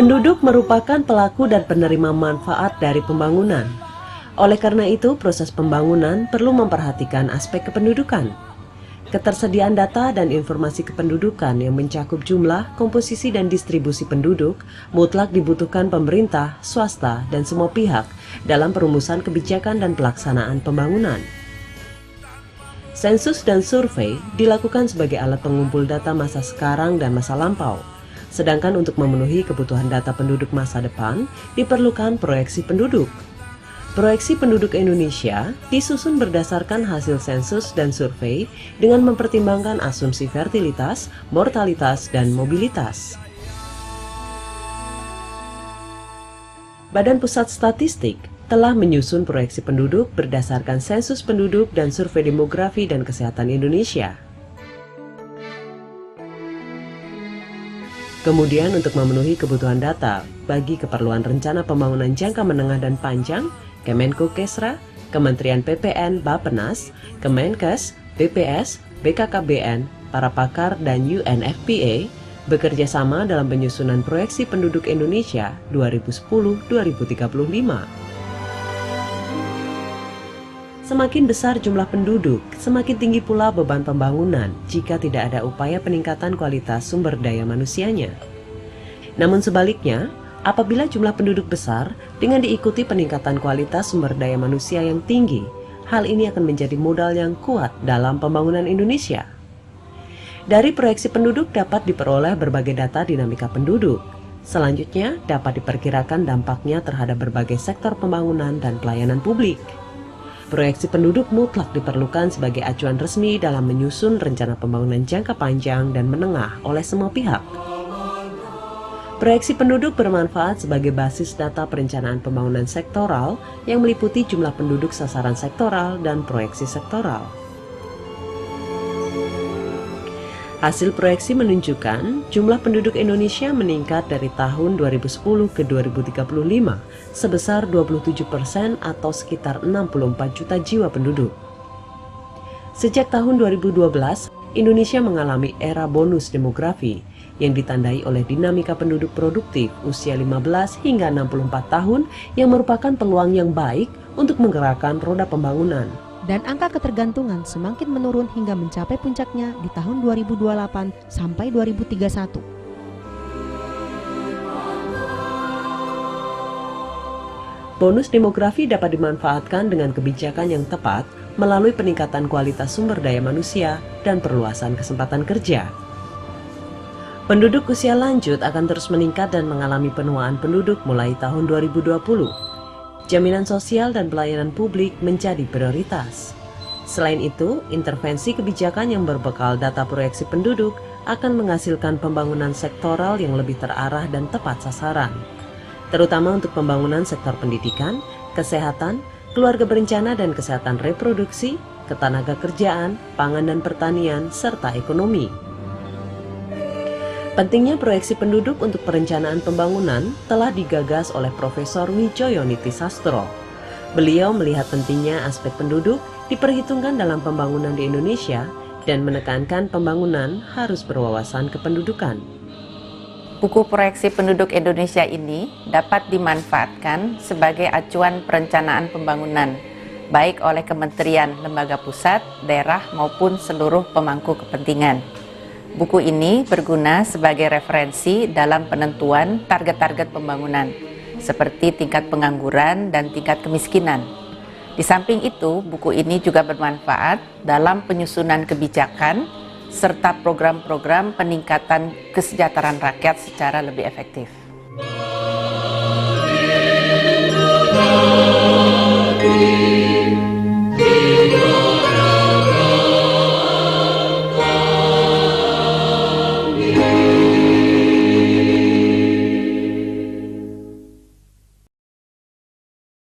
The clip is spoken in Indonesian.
Penduduk merupakan pelaku dan penerima manfaat dari pembangunan. Oleh karena itu, proses pembangunan perlu memperhatikan aspek kependudukan. Ketersediaan data dan informasi kependudukan yang mencakup jumlah, komposisi, dan distribusi penduduk mutlak dibutuhkan pemerintah, swasta, dan semua pihak dalam perumusan kebijakan dan pelaksanaan pembangunan. Sensus dan survei dilakukan sebagai alat pengumpul data masa sekarang dan masa lampau. Sedangkan untuk memenuhi kebutuhan data penduduk masa depan, diperlukan proyeksi penduduk. Proyeksi penduduk Indonesia disusun berdasarkan hasil sensus dan survei dengan mempertimbangkan asumsi fertilitas, mortalitas, dan mobilitas. Badan Pusat Statistik telah menyusun proyeksi penduduk berdasarkan sensus penduduk dan survei demografi dan kesehatan Indonesia. Kemudian untuk memenuhi kebutuhan data bagi keperluan rencana pembangunan jangka menengah dan panjang, Kemenkukesra, Kementerian PPN, Bappenas, Kemenkes, BPS, BKKBN, para pakar, dan UNFPA bekerja sama dalam penyusunan proyeksi penduduk Indonesia 2010-2035. Semakin besar jumlah penduduk, semakin tinggi pula beban pembangunan jika tidak ada upaya peningkatan kualitas sumber daya manusianya. Namun sebaliknya, apabila jumlah penduduk besar dengan diikuti peningkatan kualitas sumber daya manusia yang tinggi, hal ini akan menjadi modal yang kuat dalam pembangunan Indonesia. Dari proyeksi penduduk dapat diperoleh berbagai data dinamika penduduk. Selanjutnya, dapat diperkirakan dampaknya terhadap berbagai sektor pembangunan dan pelayanan publik. Proyeksi penduduk mutlak diperlukan sebagai acuan resmi dalam menyusun rencana pembangunan jangka panjang dan menengah oleh semua pihak. Proyeksi penduduk bermanfaat sebagai basis data perencanaan pembangunan sektoral yang meliputi jumlah penduduk sasaran sektoral dan proyeksi sektoral. Hasil proyeksi menunjukkan jumlah penduduk Indonesia meningkat dari tahun 2010 ke 2035 sebesar 27% atau sekitar 64 juta jiwa penduduk. Sejak tahun 2012, Indonesia mengalami era bonus demografi yang ditandai oleh dinamika penduduk produktif usia 15 hingga 64 tahun yang merupakan peluang yang baik untuk menggerakkan roda pembangunan. Dan angka ketergantungan semakin menurun hingga mencapai puncaknya di tahun 2028 sampai 2031. Bonus demografi dapat dimanfaatkan dengan kebijakan yang tepat melalui peningkatan kualitas sumber daya manusia dan perluasan kesempatan kerja. Penduduk usia lanjut akan terus meningkat dan mengalami penuaan penduduk mulai tahun 2020. Jaminan sosial dan pelayanan publik menjadi prioritas. Selain itu, intervensi kebijakan yang berbekal data proyeksi penduduk akan menghasilkan pembangunan sektoral yang lebih terarah dan tepat sasaran, terutama untuk pembangunan sektor pendidikan, kesehatan, keluarga berencana dan kesehatan reproduksi, ketenaga kerjaan, pangan dan pertanian, serta ekonomi. Pentingnya proyeksi penduduk untuk perencanaan pembangunan telah digagas oleh Profesor Widjoyo Nitisastro. Beliau melihat pentingnya aspek penduduk diperhitungkan dalam pembangunan di Indonesia dan menekankan pembangunan harus berwawasan kependudukan. Buku proyeksi penduduk Indonesia ini dapat dimanfaatkan sebagai acuan perencanaan pembangunan, baik oleh kementerian, lembaga pusat, daerah maupun seluruh pemangku kepentingan. Buku ini berguna sebagai referensi dalam penentuan target-target pembangunan, seperti tingkat pengangguran dan tingkat kemiskinan. Di samping itu, buku ini juga bermanfaat dalam penyusunan kebijakan serta program-program peningkatan kesejahteraan rakyat secara lebih efektif.